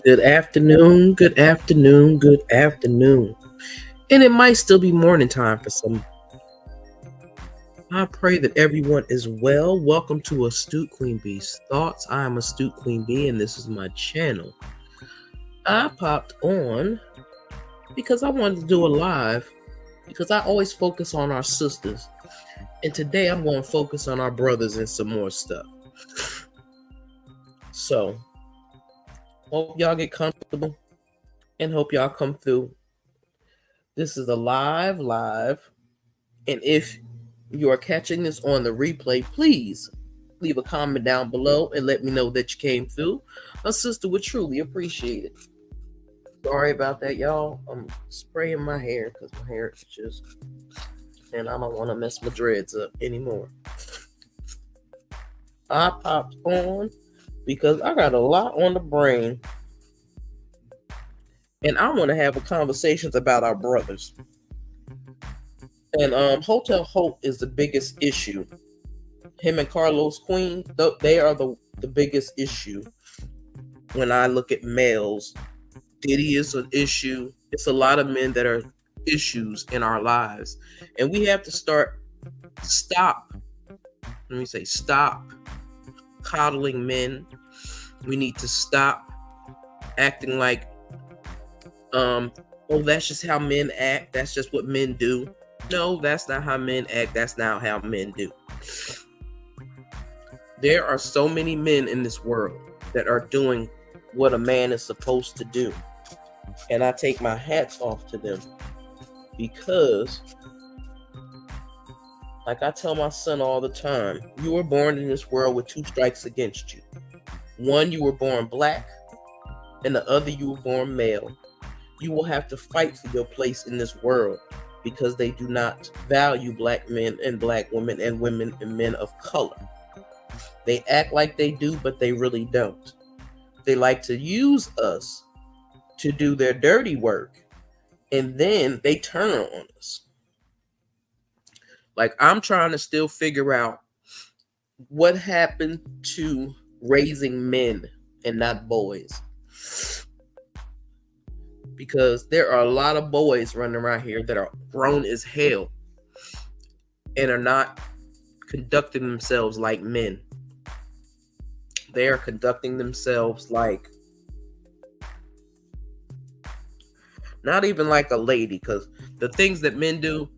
Good afternoon, good afternoon, good afternoon. And it might still be morning time for some. I pray that everyone is well. Welcome to Astute Queen Bee's Thoughts. I am Astute Queen Bee, and this is my channel. I popped on because I wanted to do a live because I always focus on our sisters. And today I'm going to focus on our brothers and some more stuff. So, hope y'all get comfortable and hope y'all come through. This is a live. And if you are catching this on the replay, please leave a comment down below and let me know that you came through. A sister would truly appreciate it. Sorry about that, y'all. I'm spraying my hair because my hair is just, and I don't want to mess my dreads up anymore. I popped on because I got a lot on the brain. And I want to have a conversations about our brothers. And Hotel Hope is the biggest issue. Him and Carlos Qieen, they are the biggest issue. When I look at males, Diddy is an issue. It's a lot of men that are issues in our lives. And we have to stop coddling men. We need to stop acting like, that's just how men act. That's just what men do. No, that's not how men act. That's not how men do. There are so many men in this world that are doing what a man is supposed to do. And I take my hats off to them because, like I tell my son all the time, you were born in this world with two strikes against you. One, you were born black, and the other, you were born male. You will have to fight for your place in this world because they do not value black men and black women and women and men of color. They act like they do, but they really don't. They like to use us to do their dirty work, and then they turn on us. Like, I'm trying to still figure out what happened to raising men and not boys. Because there are a lot of boys running around here that are grown as hell and are not conducting themselves like men. They are conducting themselves like Not even like a lady, because the things that men do,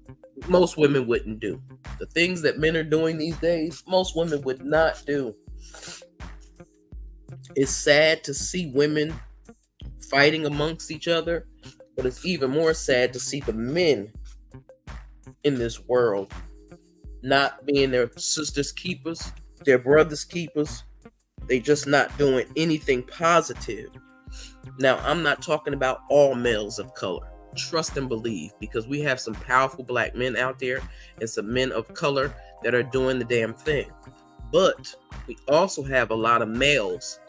most women wouldn't do. The things that men are doing these days, most women would not do. It's sad to see women fighting amongst each other, but it's even more sad to see the men in this world not being their sisters' keepers, their brothers' keepers. They just not doing anything positive. Now, I'm not talking about all males of color. Trust and believe, because we have some powerful black men out there and some men of color that are doing the damn thing. But we also have a lot of males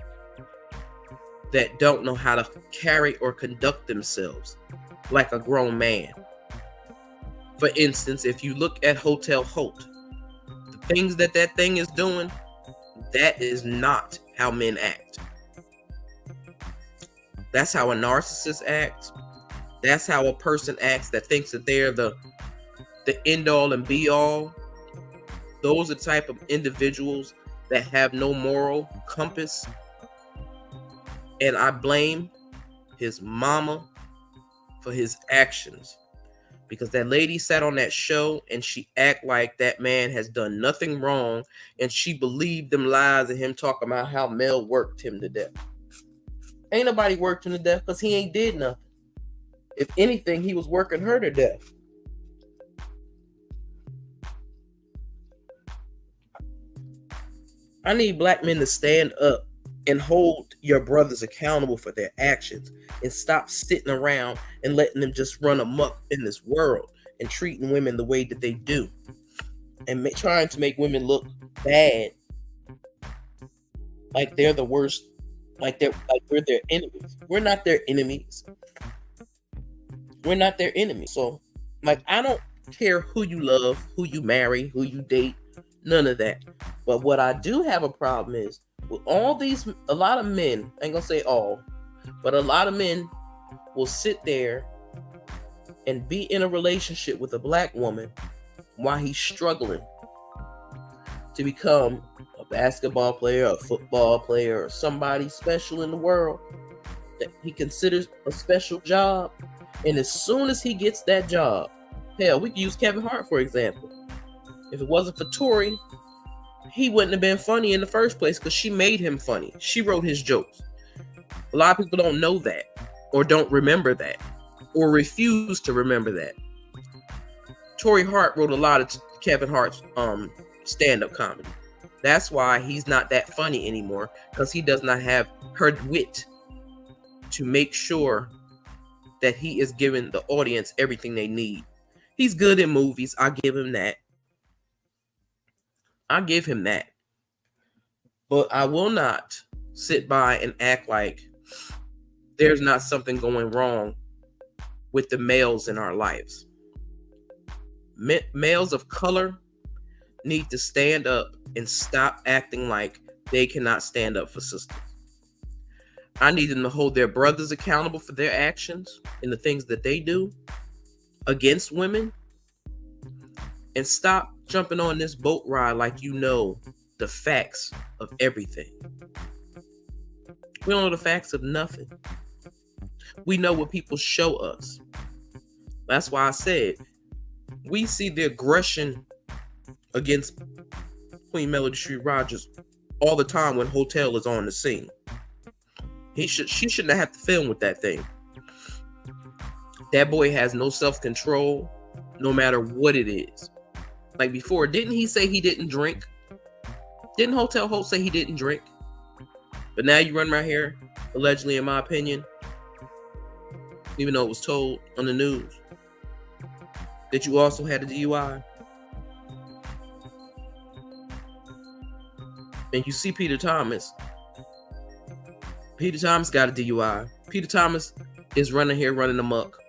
that don't know how to carry or conduct themselves like a grown man. For instance, if you look at Hotel Holt, the things that thing is doing, that is not how men act. That's how a narcissist acts. That's how a person acts that thinks that they're the end all and be all. Those are the type of individuals that have no moral compass. And I blame his mama for his actions. Because that lady sat on that show and she act like that man has done nothing wrong, and she believed them lies of him talking about how Mel worked him to death. Ain't nobody worked him to death, because he ain't did nothing. If anything, he was working her to death. I need black men to stand up and hold your brothers accountable for their actions, and stop sitting around and letting them just run amok in this world and treating women the way that they do, and trying to make women look bad, like they're the worst, like we're their enemies. We're not their enemies. We're not their enemies. So, like, I don't care who you love, who you marry, who you date, none of that. But what I do have a problem is with all these, a lot of men, I ain't gonna say all, but a lot of men will sit there and be in a relationship with a black woman while he's struggling to become a basketball player, a football player, or somebody special in the world that he considers a special job. And as soon as he gets that job, hell, we can use Kevin Hart for example. If it wasn't for Tori, he wouldn't have been funny in the first place, because she made him funny. She wrote his jokes. A lot of people don't know that, or don't remember that, or refuse to remember that. Tori Hart wrote a lot of Kevin Hart's stand-up comedy. That's why he's not that funny anymore, because he does not have her wit to make sure that he is giving the audience everything they need. He's good in movies. I give him that. I give him that. But I will not sit by and act like there's not something going wrong with the males in our lives. Males of color need to stand up and stop acting like they cannot stand up for sisters. I need them to hold their brothers accountable for their actions and the things that they do against women, and stop jumping on this boat ride like you know the facts of everything. We don't know the facts of nothing. We know what people show us. That's why I said we see the aggression against Queen Melody Street Rogers all the time when Hotel is on the scene. She shouldn't have to film with that thing. That boy has no self-control, no matter what it is. Like before, didn't he say he didn't drink? Didn't Hotel Holt say he didn't drink? But now you run right here, allegedly, in my opinion, even though it was told on the news, that you also had a DUI. And you see Peter Thomas. Peter Thomas got a DUI. Peter Thomas is running here, running amok,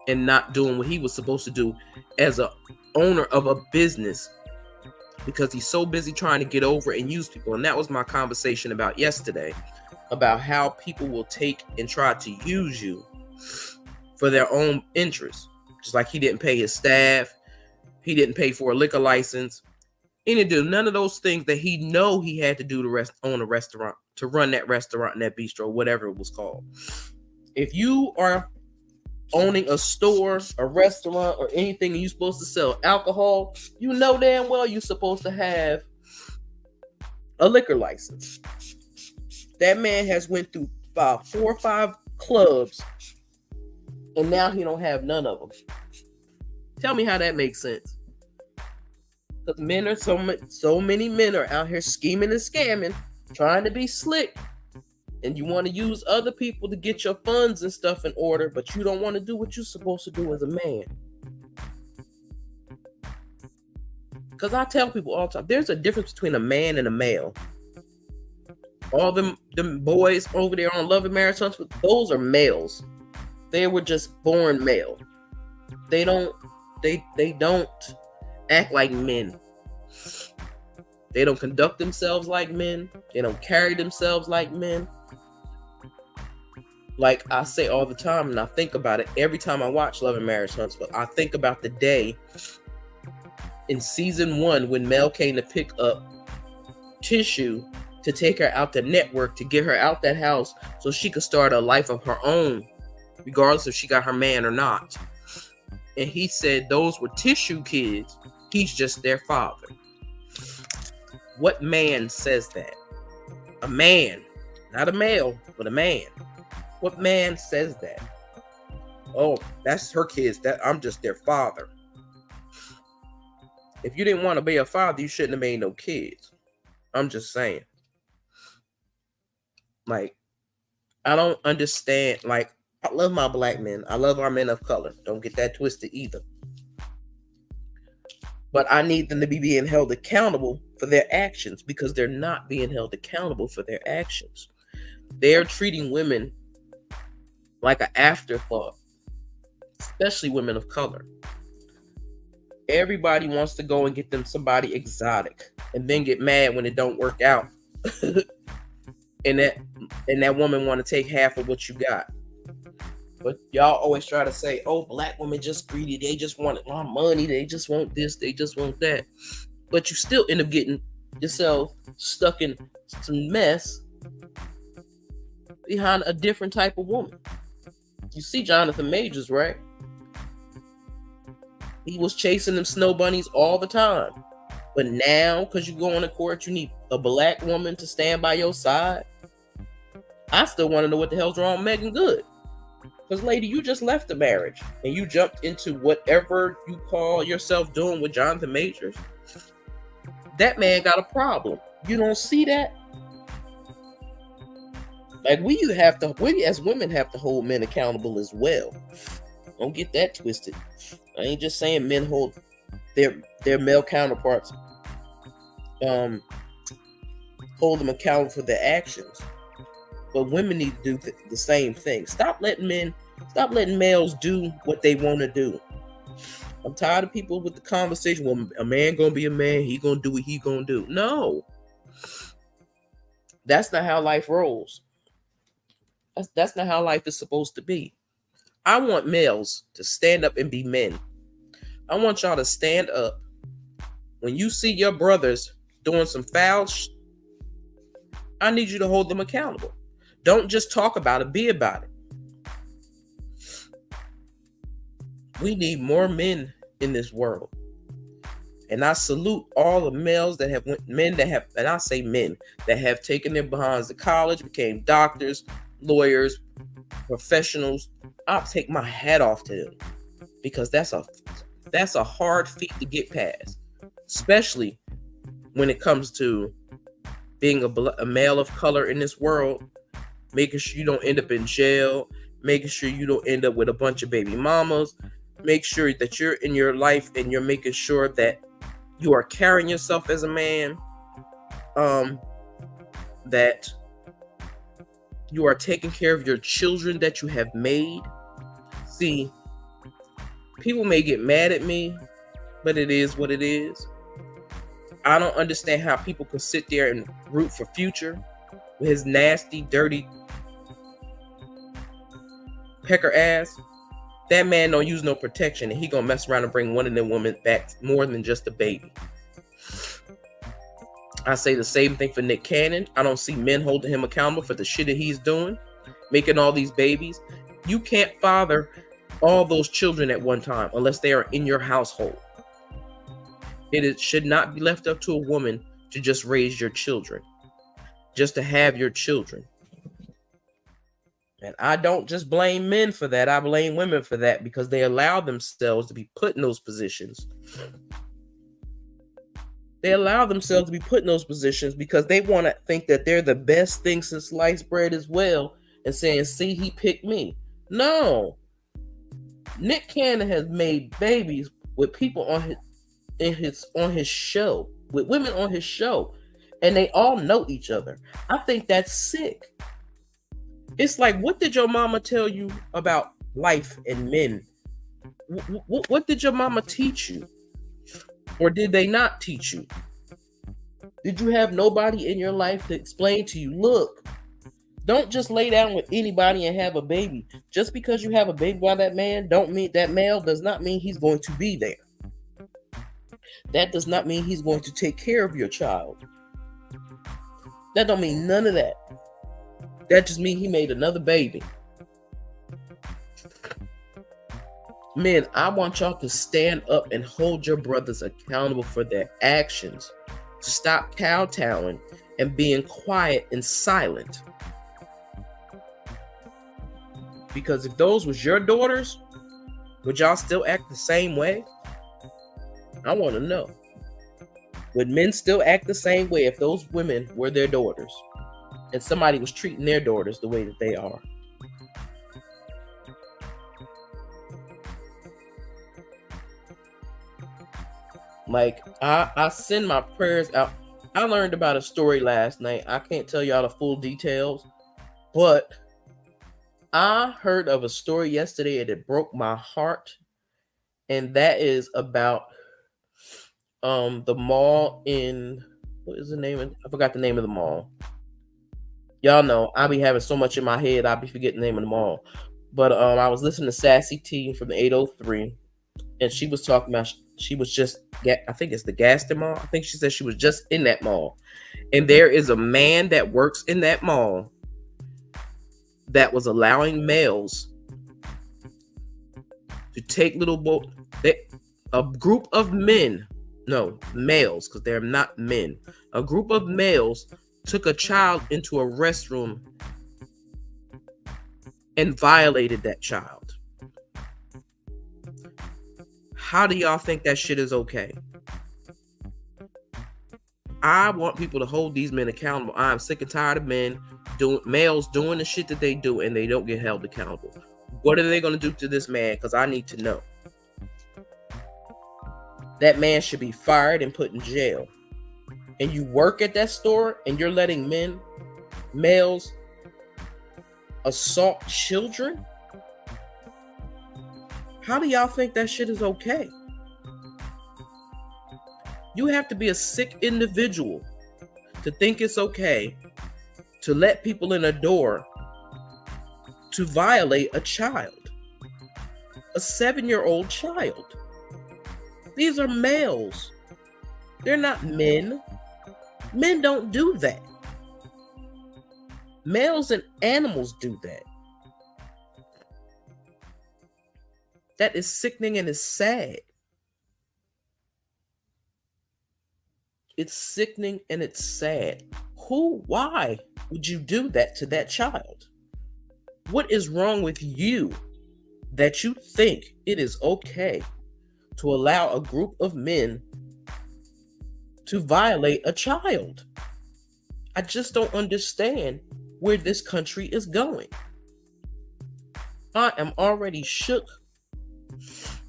and not doing what he was supposed to do as a owner of a business, because he's so busy trying to get over and use people. And that was my conversation about yesterday, about how people will take and try to use you for their own interests. Just like he didn't pay his staff, he didn't pay for a liquor license, he didn't do none of those things that he know he had to do to own a restaurant, to run that restaurant and that bistro, whatever it was called. If you are owning a store, a restaurant, or anything, and you're supposed to sell alcohol, you know damn well you're supposed to have a liquor license. That man has went through about 4 or 5 clubs, and now he don't have none of them. Tell me how that makes sense. Because men are so many men are out here scheming and scamming, trying to be slick, and you want to use other people to get your funds and stuff in order, but you don't want to do what you're supposed to do as a man. Because I tell people all the time, there's a difference between a man and a male. All them boys over there on Love and Marriage Hunts, those are males. They were just born male. They don't act like men. They don't conduct themselves like men. They don't carry themselves like men. Like I say all the time, and I think about it every time I watch Love and Marriage Hunts, but I think about the day in season 1 when Mel came to pick up Tissue to take her out the network, to get her out that house so she could start a life of her own, regardless if she got her man or not. And he said those were Tissue kids. He's just their father. What man says that? A man, not a male, but a man. What man says that? Oh, that's her kids. That I'm just their father. If you didn't want to be a father, you shouldn't have made no kids. I'm just saying. Like, I don't understand. Like, I love my black men. I love our men of color. Don't get that twisted either. But I need them to be being held accountable for their actions, because they're not being held accountable for their actions. They're treating women like an afterthought, especially women of color. Everybody wants to go and get them somebody exotic and then get mad when it don't work out. and that woman want to take half of what you got. But y'all always try to say, oh, black women just greedy. They just want my money. They just want this. They just want that. But you still end up getting yourself stuck in some mess behind a different type of woman. You see Jonathan Majors, right? He was chasing them snow bunnies all the time. But now, because you go on to court, you need a black woman to stand by your side. I still want to know what the hell's wrong with Megan Good. Because, lady, you just left the marriage and you jumped into whatever you call yourself doing with Jonathan Majors. That man got a problem. You don't see that? Like, we as women have to hold men accountable as well. Don't get that twisted. I ain't just saying men hold their male counterparts, hold them accountable for their actions. But women need to do the same thing. Stop letting males do what they want to do. I'm tired of people with the conversation, well, a man gonna be a man, he gonna do what he gonna do. No. That's not how life rolls. That's not how life is supposed to be. I want males to stand up and be men. I want y'all to stand up when you see your brothers doing some foul I need you to hold them accountable. Don't just talk about it, be about it. We need more men in this world. And I salute all the males that have and I say men that have taken their behinds to college, became doctors, lawyers, professionals. I'll take my hat off to them, because that's a hard feat to get past, especially when it comes to being a male of color in this world, making sure you don't end up in jail, making sure you don't end up with a bunch of baby mamas, make sure that you're in your life and you're making sure that you are carrying yourself as a man, that you are taking care of your children that you have made. See, people may get mad at me, but it is what it is. I don't understand how people can sit there and root for Future with his nasty, dirty pecker ass. That man don't use no protection, and he gonna mess around and bring one of them women back more than just a baby. I say the same thing for Nick Cannon. I don't see men holding him accountable for the shit that he's doing, making all these babies. You can't father all those children at one time unless they are in your household. Should not be left up to a woman to just raise your children, just to have your children. And I don't just blame men for that. I blame women for that because they allow themselves to be put in those positions. They allow themselves to be put in those positions because they want to think that they're the best thing since sliced bread as well, and saying, see, he picked me. No. Nick Cannon has made babies with people on his show, with women on his show, and they all know each other. I think that's sick. It's like, what did your mama tell you about life and men? What did your mama teach you? Or did they not teach you? Did you have nobody in your life to explain to you, look, don't just lay down with anybody and have a baby. Just because you have a baby by that man, that male does not mean he's going to be there. That does not mean he's going to take care of your child. That don't mean none of that. That just means he made another baby. Men, I want y'all to stand up and hold your brothers accountable for their actions. Stop kowtowing and being quiet and silent. Because if those was your daughters, would y'all still act the same way? I want to know. Would men still act the same way if those women were their daughters and somebody was treating their daughters the way that they are? Like, I send my prayers out. I learned about a story last night. I can't tell y'all the full details, but I heard of a story yesterday and it broke my heart. And that is about the mall in, what is the name of, I forgot the name of the mall. Y'all know, I be having so much in my head, I be forgetting the name of the mall. But I was listening to Sassy T from the 803, and she was talking about, she was just, I think it's the Gaston Mall. I think she said she was just in that mall. And there is a man that works in that mall that was allowing males to take a group of men, no, males, because they're not men. A group of males took a child into a restroom and violated that child. How do y'all think that shit is okay? I want people to hold these men accountable. I'm sick and tired of males doing the shit that they do and they don't get held accountable. What are they going to do to this man? Because I need to know. That man should be fired and put in jail. And you work at that store and you're letting males assault children? How do y'all think that shit is okay? You have to be a sick individual to think it's okay to let people in a door to violate a child, a 7-year-old child. These are males. They're not men. Men don't do that. Males and animals do that. That is sickening and it's sad. It's sickening and it's sad. Why would you do that to that child? What is wrong with you that you think it is okay to allow a group of men to violate a child? I just don't understand where this country is going. I am already shook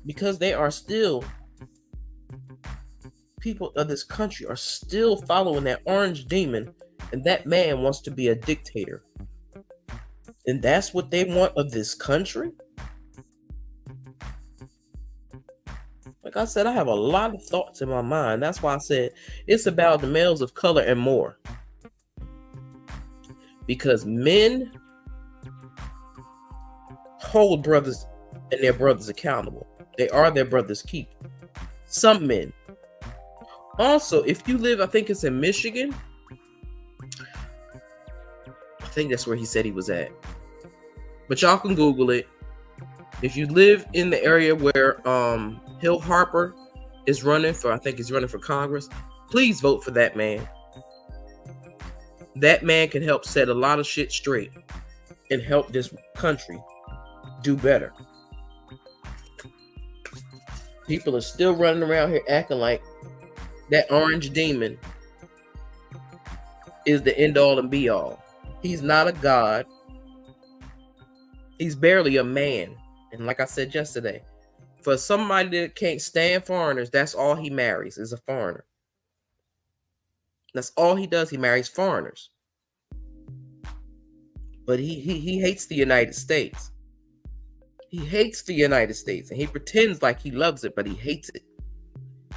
because they are still, people of this country are still following that orange demon, and that man wants to be a dictator. And that's what they want of this country? Like I said, I have a lot of thoughts in my mind. That's why I said it's about the males of color and more. Because men hold brothers and their brothers accountable. They are their brother's keeper. Some men. Also, if you live, I think it's in Michigan. I think that's where he said he was at. But y'all can Google it. If you live in the area where Hill Harper is running for, I think he's running for Congress, please vote for that man. That man can help set a lot of shit straight and help this country do better. People are still running around here acting like that orange demon is the end all and be all. He's not a god. He's barely a man. And like I said yesterday, for somebody that can't stand foreigners, that's all he marries is a foreigner. That's all he does. He marries foreigners. But he hates the United States. He hates the United States, and he pretends like he loves it, but he hates it.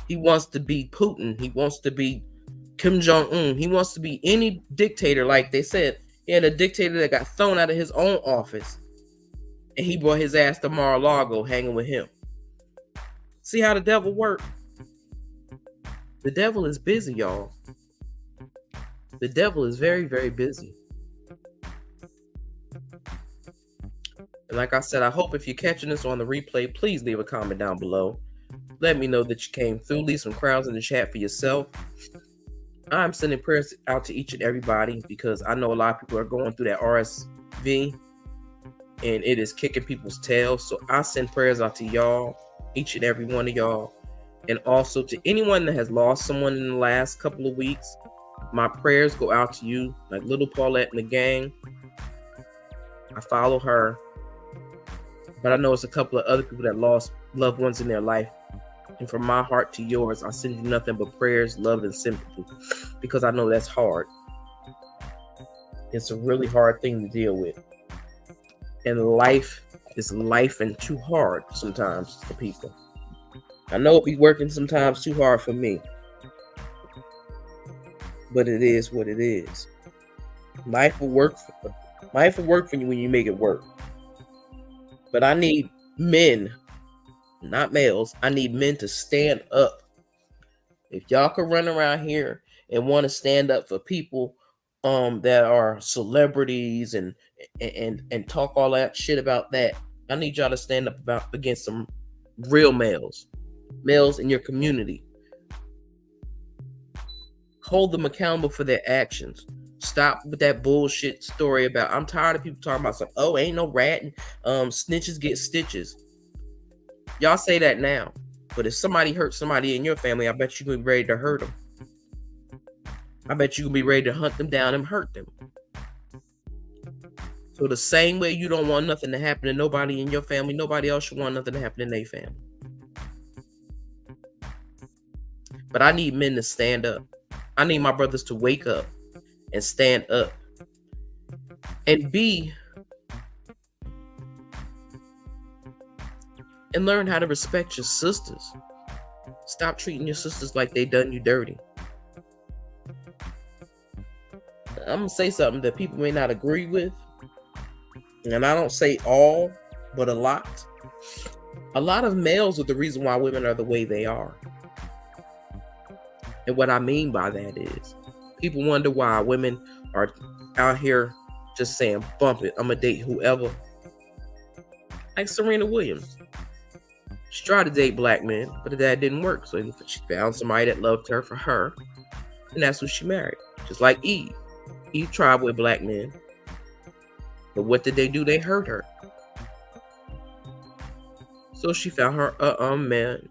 He wants to be Putin. He wants to be Kim Jong-un. He wants to be any dictator. Like they said, he had a dictator that got thrown out of his own office, and he brought his ass to Mar-a-Lago hanging with him. See how the devil works? The devil is busy, y'all. The devil is very, very busy. And like I said, I hope if you're catching this on the replay, please leave a comment down below. Let me know that you came through. Leave some crowds in the chat for yourself. I'm sending prayers out to each and everybody because I know a lot of people are going through that RSV and it is kicking people's tails. So I send prayers out to y'all, each and every one of y'all. And also to anyone that has lost someone in the last couple of weeks, my prayers go out to you, like little Paulette and the gang. I follow her. But I know it's a couple of other people that lost loved ones in their life. And from my heart to yours, I send you nothing but prayers, love, and sympathy. Because I know that's hard. It's a really hard thing to deal with. And life is life and too hard sometimes for people. I know it be working sometimes too hard for me. But it is what it is. Life will work for you when you make it work. But I need men, not males. I need men to stand up. If y'all can run around here and want to stand up for people that are celebrities and talk all that shit about that, I need y'all to stand up against some real males in your community. Hold them accountable for their actions. Stop with that bullshit story about, I'm tired of people talking about something. Oh, ain't no rat and snitches get stitches. Y'all say that now. But if somebody hurts somebody in your family, I bet you're going to be ready to hurt them. I bet you're going to be ready to hunt them down and hurt them. So the same way you don't want nothing to happen to nobody in your family, nobody else should want nothing to happen in their family. But I need men to stand up. I need my brothers to wake up and stand up and learn how to respect your sisters. Stop treating your sisters like they done you dirty. I'm gonna say something that people may not agree with, and I don't say all, but a lot. A lot of males are the reason why women are the way they are. And what I mean by that is, people wonder why women are out here just saying, bump it, I'm gonna date whoever. Like Serena Williams. She tried to date black men, but that didn't work. So she found somebody that loved her for her, and that's who she married. Just like Eve. Eve tried with black men, but what did they do? They hurt her. So she found her man,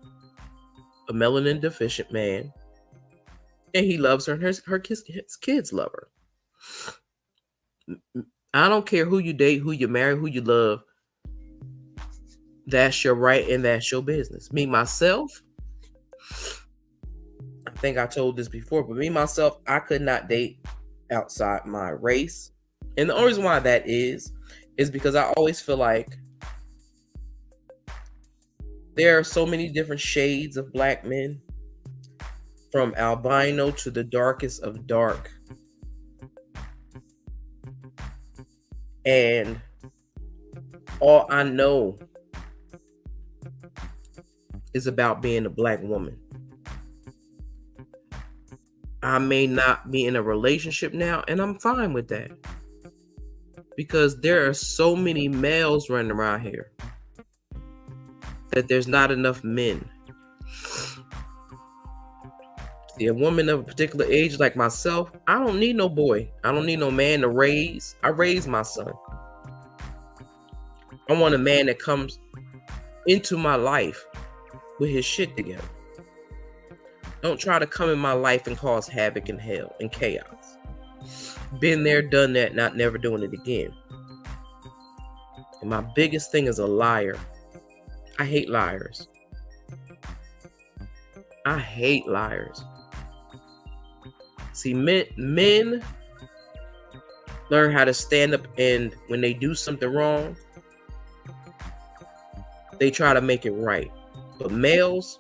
a melanin deficient man, and he loves her, and his kids love her. I don't care who you date, who you marry, who you love. That's your right and that's your business. Me, myself, I think I told this before, but me, myself, I could not date outside my race. And the only reason why that is because I always feel like there are so many different shades of black men, from albino to the darkest of dark. And all I know is about being a black woman. I may not be in a relationship now, and I'm fine with that. Because there are so many males running around here that there's not enough men. See, a woman of a particular age like myself, I don't need no boy. I don't need no man to raise. I raise my son. I want a man that comes into my life with his shit together. Don't try to come in my life and cause havoc and hell and chaos. Been there, done that, not never doing it again. And my biggest thing is a liar. I hate liars. I hate liars. See, men learn how to stand up, and when they do something wrong, they try to make it right. But males,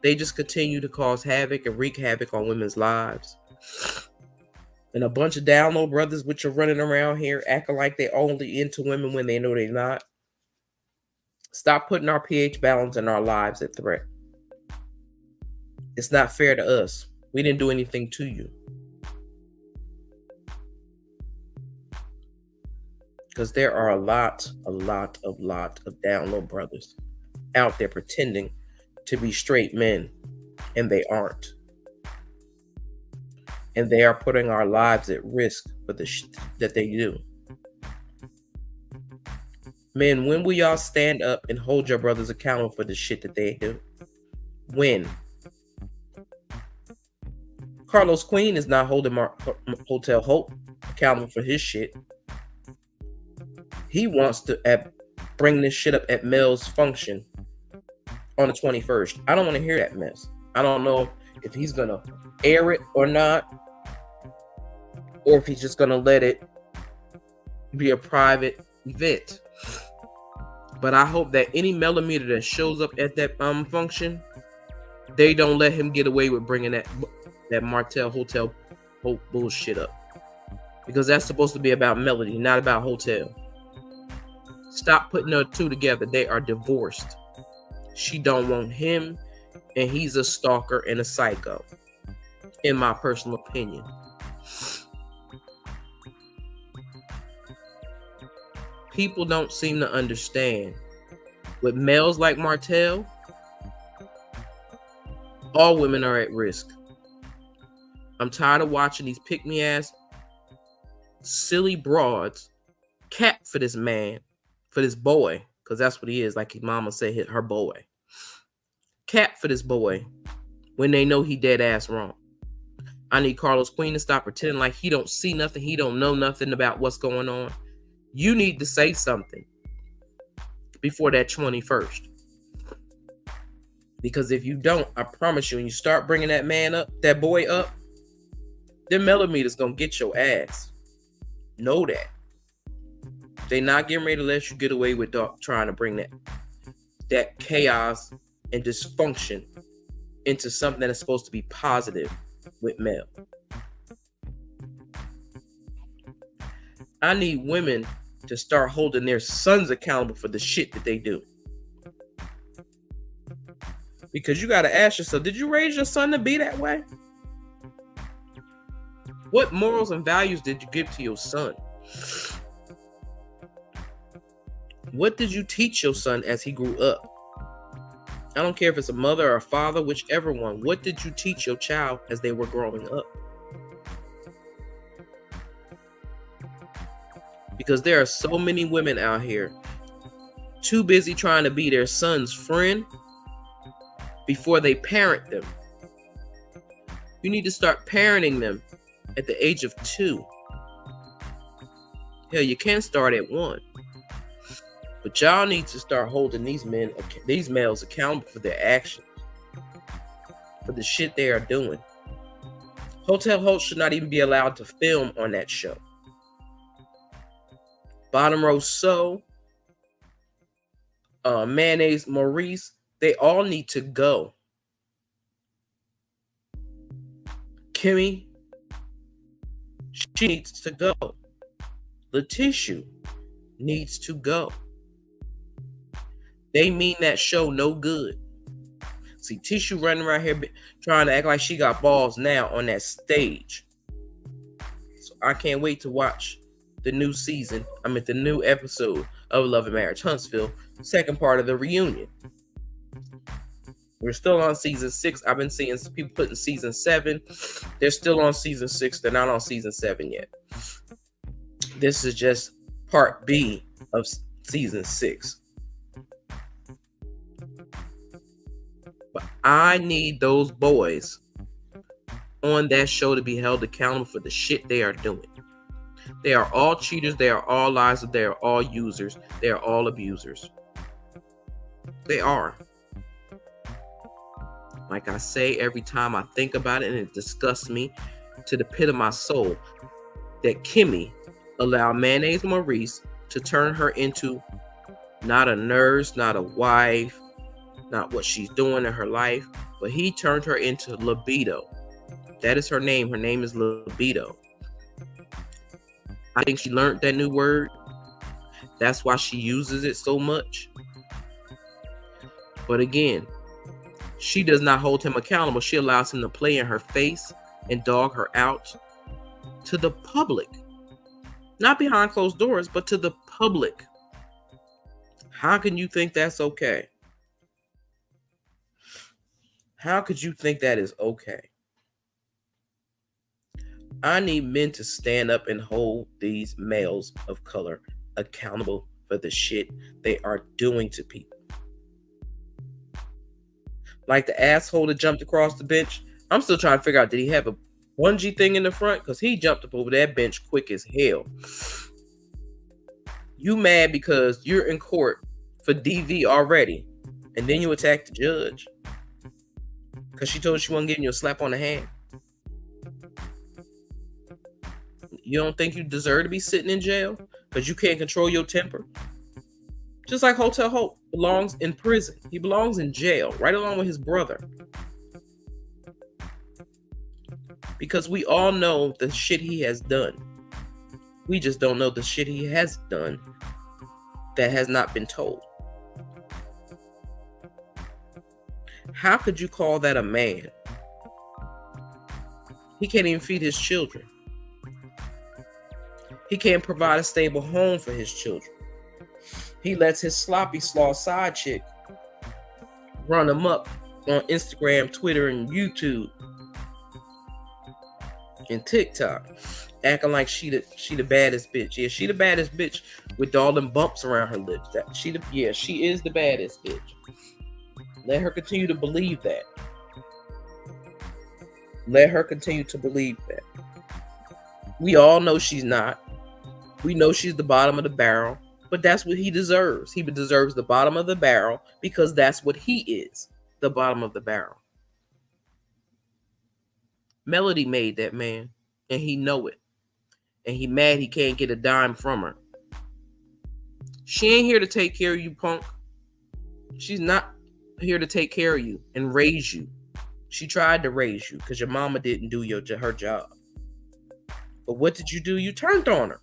they just continue to cause havoc and wreak havoc on women's lives. And a bunch of down low brothers which are running around here acting like they're only into women when they know they're not. Stop putting our pH balance in our lives at threat. It's not fair to us. We didn't do anything to you. Because there are a lot of down low brothers out there pretending to be straight men, and they aren't. And they are putting our lives at risk for the that they do. Men, when will y'all stand up and hold your brothers accountable for the shit that they do? When? Carlos Qieen is not holding Hotel Hope accountable for his shit. He wants to bring this shit up at Mel's function on the 21st. I don't want to hear that mess. I don't know if he's going to air it or not, or if he's just going to let it be a private event. But I hope that any millimeter that shows up at that function, they don't let him get away with bringing that Martell Hotel Hope bullshit up. Because that's supposed to be about Melody, not about Hotel. Stop putting the two together. They are divorced. She don't want him, and he's a stalker and a psycho, in my personal opinion. People don't seem to understand. With males like Martell, all women are at risk. I'm tired of watching these pick-me-ass, silly broads cap for this man, for this boy, because that's what he is, like his mama said, her boy. Cap for this boy when they know he dead ass wrong. I need Carlos Qieen to stop pretending like he don't see nothing, he don't know nothing about what's going on. You need to say something before that 21st. Because if you don't, I promise you, when you start bringing that man up, that boy up, them millimeters gonna get your ass. Know that. They not getting ready to let you get away with trying to bring that chaos and dysfunction into something that is supposed to be positive with Mel. I need women to start holding their sons accountable for the shit that they do. Because you got to ask yourself, did you raise your son to be that way? What morals and values did you give to your son? What did you teach your son as he grew up? I don't care if it's a mother or a father, whichever one. What did you teach your child as they were growing up? Because there are so many women out here too busy trying to be their son's friend before they parent them. You need to start parenting them at the age of 2. Hell, you can start at 1. But y'all need to start holding these males accountable for their actions, for the shit they are doing. Hotel Hope should not even be allowed to film on that show. Bottom Row So, Mayonnaise Maurice, they all need to go. Kimmy, she needs to go. Letitia needs to go. They mean that show no good. See, Tissue running around here trying to act like she got balls now on that stage. So I can't wait to watch the new season. The new episode of Love and Marriage Huntsville, second part of the reunion. We're still on season 6. I've been seeing people putting season 7. They're still on season 6. They're not on season 7 yet. This is just part B of season 6. But I need those boys on that show to be held accountable for the shit they are doing. They are all cheaters. They are all liars. They are all users. They are all abusers. They are. Like I say, every time I think about it, and it disgusts me to the pit of my soul, that Kimmy allowed Mayonnaise Maurice to turn her into not a nurse, not a wife, not what she's doing in her life, but he turned her into Libido. That is her name. Her name is Libido. I think she learned that new word. That's why she uses it so much. But again, she does not hold him accountable. She allows him to play in her face and dog her out to the public. Not behind closed doors, but to the public. How can you think that's okay? How could you think that is okay? I need men to stand up and hold these males of color accountable for the shit they are doing to people. Like the asshole that jumped across the bench. I'm still trying to figure out, did he have a bungee thing in the front? Because he jumped up over that bench quick as hell. You mad because you're in court for DV already, and then you attack the judge because she told you she wasn't giving you a slap on the hand. You don't think you deserve to be sitting in jail because you can't control your temper? Just like Hotel Hope belongs in prison. He belongs in jail right along with his brother. Because we all know the shit he has done. We just don't know the shit he has done that has not been told. How could you call that a man? He can't even feed his children. He can't provide a stable home for his children. He lets his sloppy slaw side chick run him up on Instagram, Twitter, and YouTube, and TikTok, acting like she the baddest bitch. Yeah, she the baddest bitch with all them bumps around her lips. She is the baddest bitch. Let her continue to believe that. Let her continue to believe that. We all know she's not. We know she's the bottom of the barrel, but that's what he deserves. He deserves the bottom of the barrel because that's what he is, the bottom of the barrel. Melody made that man, and he know it. And he mad he can't get a dime from her. She ain't here to take care of you, punk. She's not here to take care of you and raise you. She tried to raise you because your mama didn't do her job. But what did you do? You turned on her.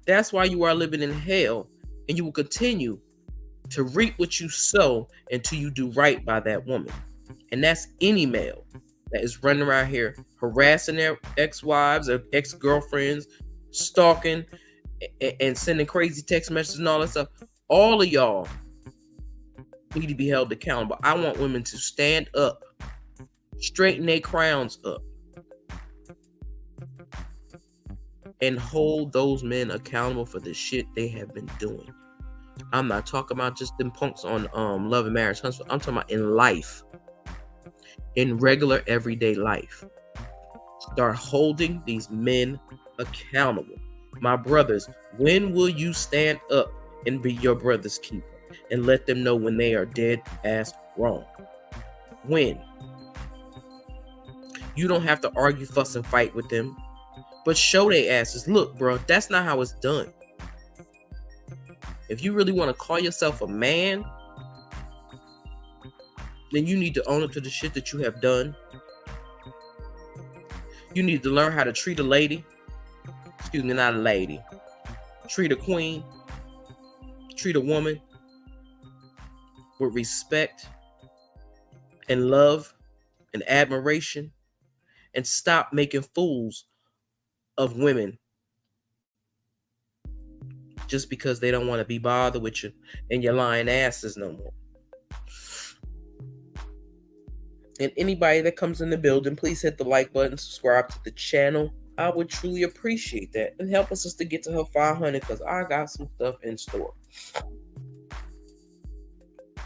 That's why you are living in hell, and you will continue to reap what you sow until you do right by that woman. And that's any male that is running around here harassing their ex-wives or ex-girlfriends, stalking and sending crazy text messages and all that stuff. All of y'all need to be held accountable. I want women to stand up, straighten their crowns up, and hold those men accountable for the shit they have been doing. I'm not talking about just them punks on Love and Marriage Huntsville. I'm talking about in life. In regular everyday life. Start holding these men accountable. My brothers, when will you stand up and be your brother's keeper and let them know when they are dead ass wrong? When? You don't have to argue, fuss, and fight with them, but show their asses, look, bro, that's not how it's done. If you really want to call yourself a man, then you need to own up to the shit that you have done. You need to learn how to treat a lady. Excuse me, not a lady. Treat a queen. Treat a woman with respect and love and admiration. And stop making fools of women just because they don't want to be bothered with you and your lying asses no more. And anybody that comes in the building, please hit the like button, subscribe to the channel. I would truly appreciate that. And help us to get to her 500 because I got some stuff in store.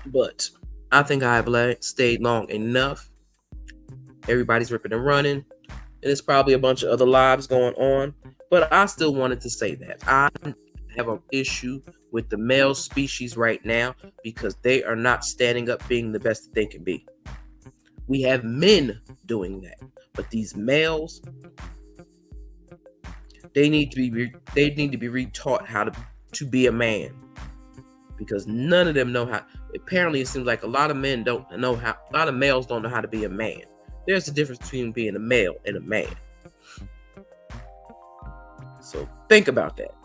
But I think I have stayed long enough. Everybody's ripping and running. And there's probably a bunch of other lives going on. But I still wanted to say that. I have an issue with the male species right now because they are not standing up being the best that they can be. We have men doing that. But these males, they need to be retaught how to be a man. Because none of them know how. Apparently, it seems like a lot of men don't know how. A lot of males don't know how to be a man. There's a difference between being a male and a man. So think about that.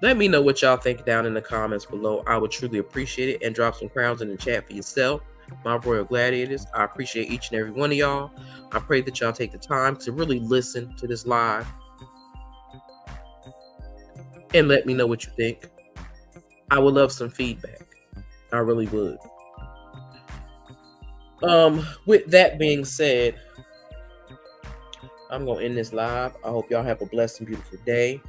Let me know what y'all think down in the comments below. I would truly appreciate it. And drop some crowns in the chat for yourself, my Royal Gladiators. I appreciate each and every one of y'all. I pray that y'all take the time to really listen to this live. And let me know what you think. I would love some feedback. I really would. With that being said, I'm going to end this live. I hope y'all have a blessed and beautiful day.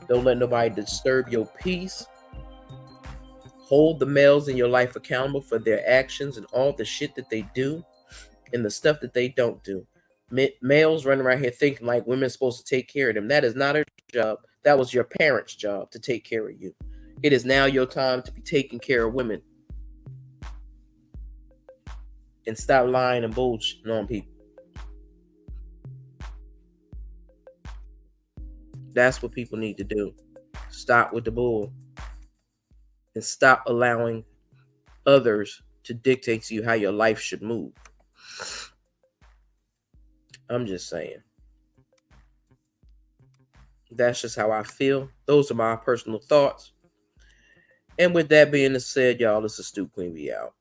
Don't let nobody disturb your peace. Hold the males in your life accountable for their actions and all the shit that they do and the stuff that they don't do. Males running around here thinking like women's supposed to take care of them. That is not their job. That was your parents' job to take care of you. It is now your time to be taking care of women. And stop lying and bullshitting on people. That's what people need to do. Stop with the bull. And stop allowing others to dictate to you how your life should move. I'm just saying. That's just how I feel. Those are my personal thoughts. And with that being said, y'all, this is Astute Qieen. We out.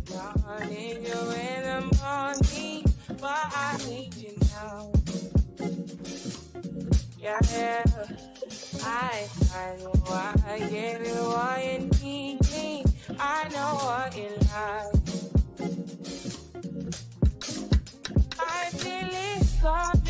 Calling you in the morning, but I need you now. Yeah, I know I get it, what you need. I know what you like. I feel it.